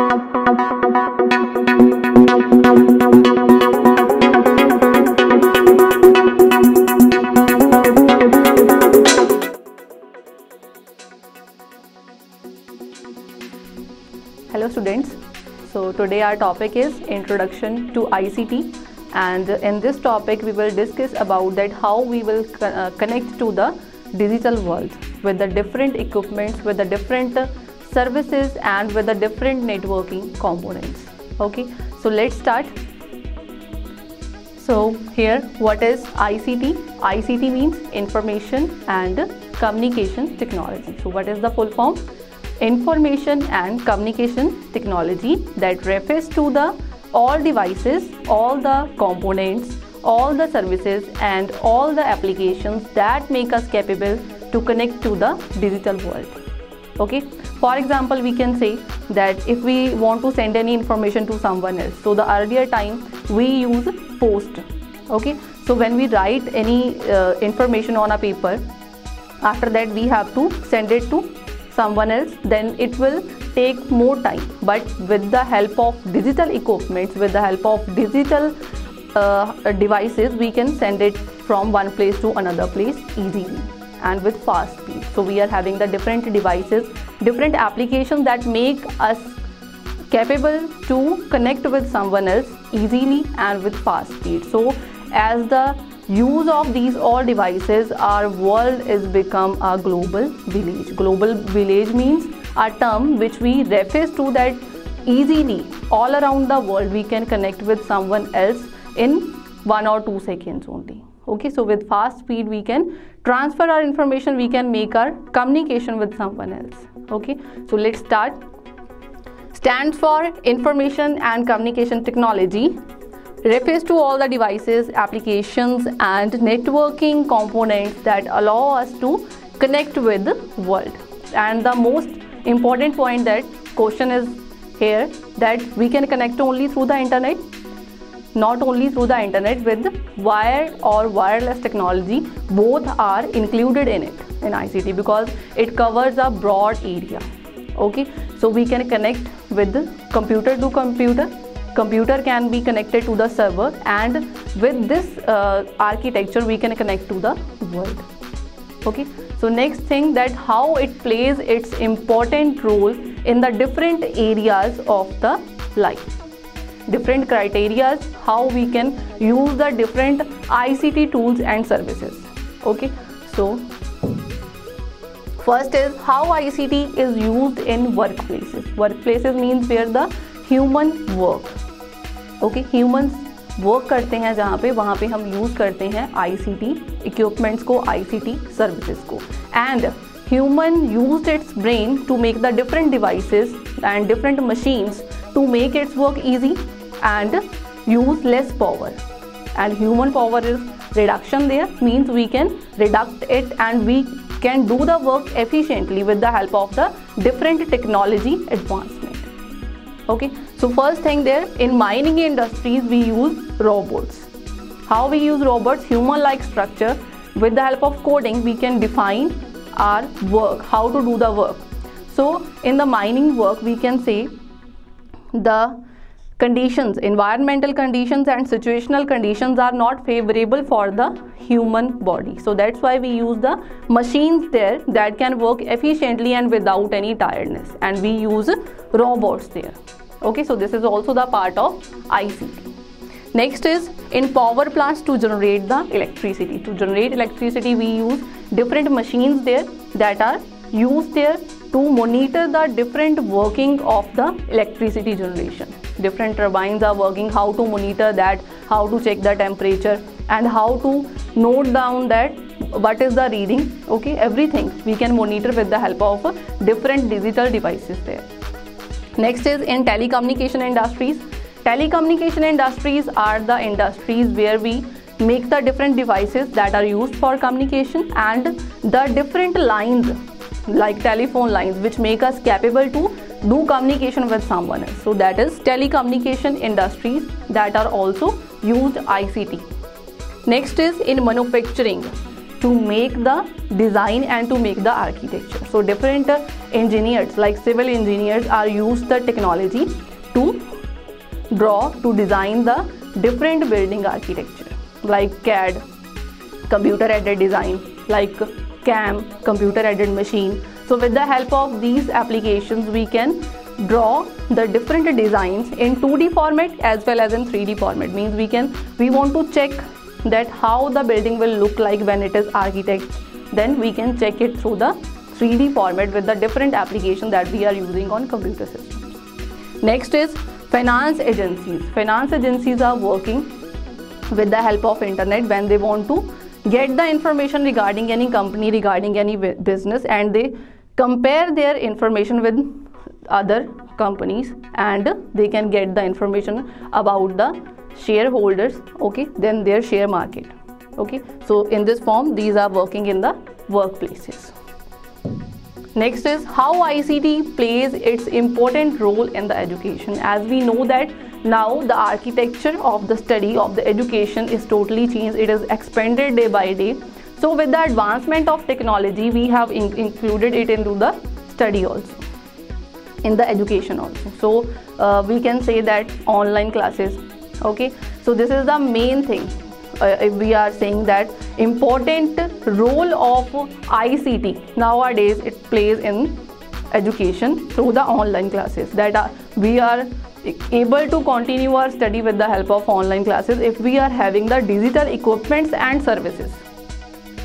Hello students, so today our topic is Introduction to ICT, and in this topic we will discuss about that how we will connect to the digital world with the different equipments, with the different services and with the different networking components. Okay, so let's start. So here, what is ICT? ICT means Information and Communication Technology. So what is the full form? Information and Communication Technology, that refers to the all devices, all the components, all the services and all the applications that make us capable to connect to the digital world. Okay, for example, we can say that if we want to send any information to someone else, so the earlier time we use post. Okay, so when we write any information on a paper, after that we have to send it to someone else, then it will take more time. But with the help of digital equipments, with the help of digital devices, we can send it from one place to another place easily and with fast speed. So we are having the different devices, different applications that make us capable to connect with someone else easily and with fast speed. So as the use of these all devices, our world is become a global village. Global village means a term which we refers to that easily all around the world we can connect with someone else in 1 or 2 seconds only. Okay, so with fast speed we can transfer our information, we can make our communication with someone else. Okay, so let's start. Stands for Information and Communication Technology, refers to all the devices, applications and networking components that allow us to connect with the world. And the most important point that question is here, that we can connect only through the internet, not only through the internet, with wired or wireless technology. Both are included in it in ICT because it covers a broad area. Okay, so we can connect with computer to computer. Computer can be connected to the server, and with this architecture we can connect to the world. Okay, so next thing, that how it plays its important role in the different areas of the life, different criteria, how we can use the different ICT tools and services. Okay, so first is how ICT is used in workplaces. Workplaces means where the human work. Okay, humans work करते हैं जहाँ पे, वहाँ पे हम use करते हैं ICT equipments को, आईसीटी सर्विसेज को. And human used its brain to make the different devices and different machines to make its work easy and use less power. And human power is reduction there, means we can reduct it and we can do the work efficiently with the help of the different technology advancement. Okay, so first thing there, in mining industries we use robots. How we use robots? Human like structure. With the help of coding we can define our work, how to do the work. So in the mining work we can say the conditions, environmental conditions and situational conditions are not favorable for the human body. So that's why we use the machines there that can work efficiently and without any tiredness, and we use robots there. Okay, so this is also the part of ICT. Next is in power plants to generate the electricity. To generate electricity we use different machines there that are used there to monitor the different working of the electricity generation. Different turbines are working, how to monitor that, how to check the temperature and how to note down that what is the reading. Okay, everything we can monitor with the help of different digital devices there. Next is in telecommunication industries. Telecommunication industries are the industries where we make the different devices that are used for communication and the different lines like telephone lines which make us capable to do communication with someone else. So that is telecommunication industries that are also used ICT. Next is in manufacturing, to make the design and to make the architecture. So different engineers like civil engineers are use the technology to draw, to design the different building architecture like CAD, computer aided design, like CAM, computer aided machine. So with the help of these applications we can draw the different designs in 2D format as well as in 3D format. Means we want to check that how the building will look like when it is architect, then we can check it through the 3D format with the different application that we are using on computer systems. Next is finance agencies. Finance agencies are working with the help of internet when they want to get the information regarding any company, regarding any business, and they compare their information with other companies and they can get the information about the shareholders, okay, then their share market. Okay, so in this form these are working in the workplaces. Next is how ICT plays its important role in the education. As we know that now the architecture of the study of the education is totally changed, it is expanded day by day. So with the advancement of technology we have included it into the study also, in the education also. So we can say that online classes, okay, so this is the main thing. If we are saying that important role of ICT nowadays, it plays in education through the online classes, that we are able to continue our study with the help of online classes if we are having the digital equipments and services.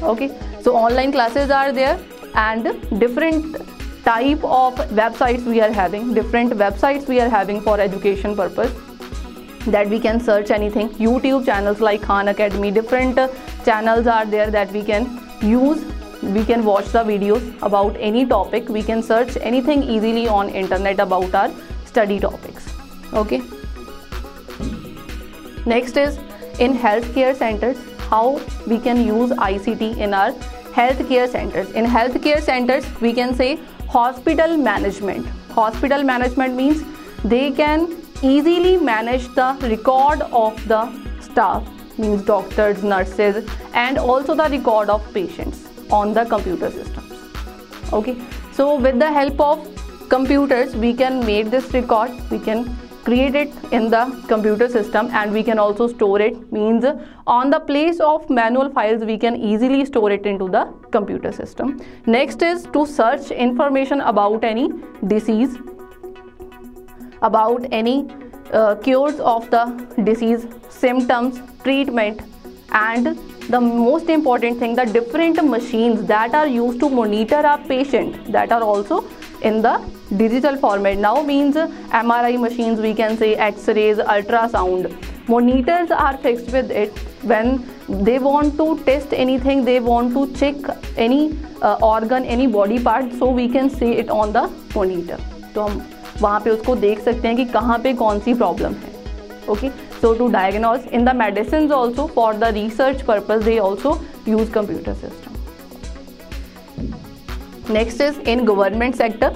Okay, so online classes are there and different type of websites we are having, different websites we are having for education purpose, that we can search anything. YouTube channels like Khan Academy, different channels are there that we can use. We can watch the videos about any topic, we can search anything easily on internet about our study topics. Okay, next is in healthcare centers, how we can use ICT in our healthcare centers. In healthcare centers we can say hospital management. Hospital management means they can easily manage the record of the staff, means doctors, nurses, and also the record of patients on the computer systems. Okay, so with the help of computers we can make this record, we can create it in the computer system and we can also store it. Means on the place of manual files we can easily store it into the computer system. Next is to search information about any disease, about any cures of the disease, symptoms, treatment, and the most important thing, the different machines that are used to monitor a patient, that are also in the digital format now. Means MRI machines, we can say X-rays, ultrasound, monitors are fixed with it. When they want to test anything, they want to check any organ, any body part, so we can see it on the monitor. तो हम वहाँ पे उसको देख सकते हैं कि कहाँ पे कौन सी प्रॉब्लम है. Okay, so to diagnose. In the medicines also, for the research purpose they also use computer system. Next is in government sector.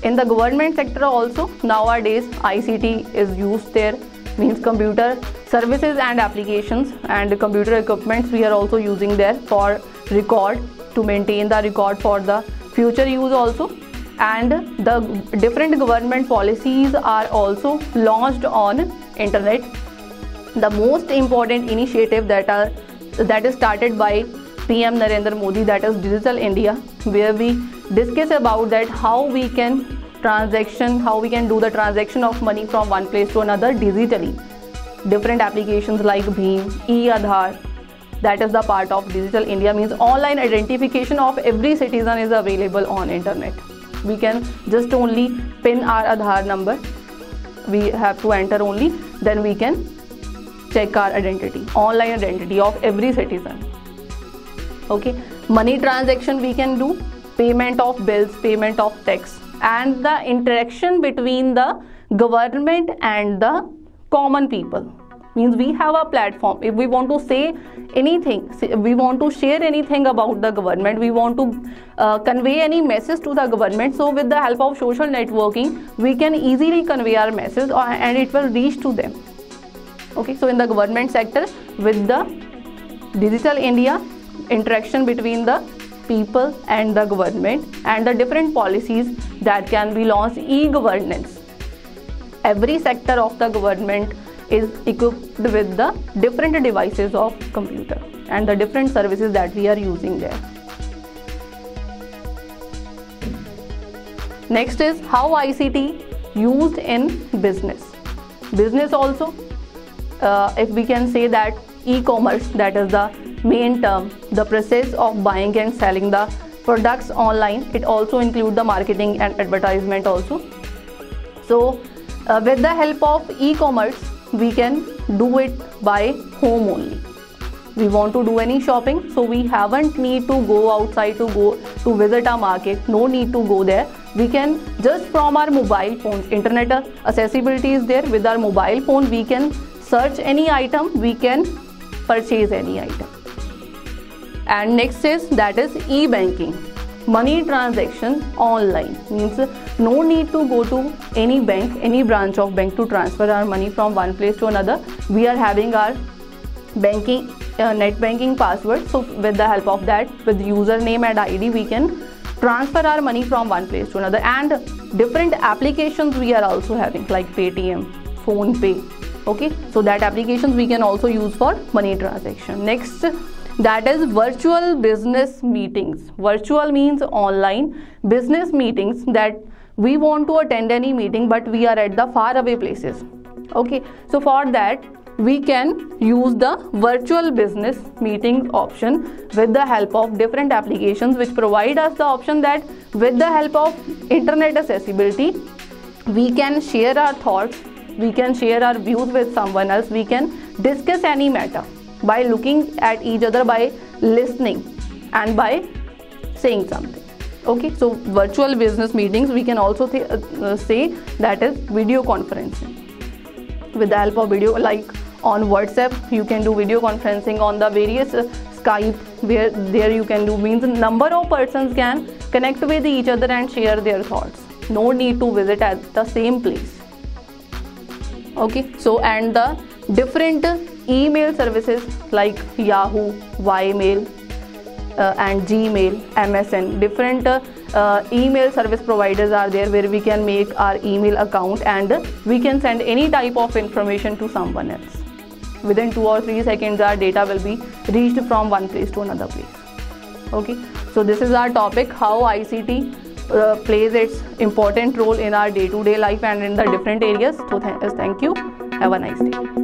In the government sector also nowadays ICT is used there. Means computer services and applications and computer equipments we are also using there for record, to maintain the record for the future use also. And the different government policies are also launched on internet. The most important initiative that is started by PM Narendra Modi, that is Digital India, where we discuss about that how we can do the transaction of money from one place to another digitally. Different applications like Bhim, e-Aadhaar, that is the part of Digital India. Means online identification of every citizen is available on internet. We can just only pin our Aadhaar number, we have to enter only, then we can check our identity, online identity of every citizen. Okay, money transaction we can do, payment of bills, payment of tax, and the interaction between the government and the common people. Means we have a platform. If we want to say anything, we want to share anything about the government, we want to convey any message to the government, so with the help of social networking we can easily convey our message and it will reach to them. Okay, so in the government sector, with the Digital India, interaction between the people and the government and the different policies that can be launched. E-governance. Every sector of the government is equipped with the different devices of computer and the different services that we are using there. Next is how ICT used in business. Business also, if we can say that e-commerce, that is the main term, the process of buying and selling the products online. It also includes the marketing and advertisement also. So with the help of e-commerce, we can do it by home only. We want to do any shopping, so we haven't need to go outside to go to visit a market. No need to go there. We can just from our mobile phones, internet accessibility is there. With our mobile phone, we can search any item, we can purchase any item. And next is that is e-banking. Money transaction online, means no need to go to any bank, any branch of bank to transfer our money from one place to another. We are having our banking net banking password, so with the help of that, with username and ID, we can transfer our money from one place to another. And different applications we are also having, like Paytm, PhonePe. Okay, so that applications we can also use for money transaction. Next, that is virtual business meetings. Virtual means online business meetings, that we want to attend any meeting but we are at the far away places. Okay, so for that we can use the virtual business meeting option with the help of different applications which provide us the option that with the help of internet accessibility, we can share our thoughts, we can share our views with someone else, we can discuss any matter by looking at each other, by listening and by saying something. Okay, so virtual business meetings we can also say that is video conferencing. With the help of video, like on WhatsApp, you can do video conferencing. On the various Skype, where there you can do, means number of persons can connect with each other and share their thoughts. No need to visit at the same place. Okay, so and the different email services like Yahoo, Ymail and Gmail, MSN, different email service providers are there where we can make our email account and we can send any type of information to someone else. Within 2 or 3 seconds, our data will be reached from one place to another place. Okay, so this is our topic, how ICT plays its important role in our day-to-day life and in the different areas. So thank you. Have a nice day.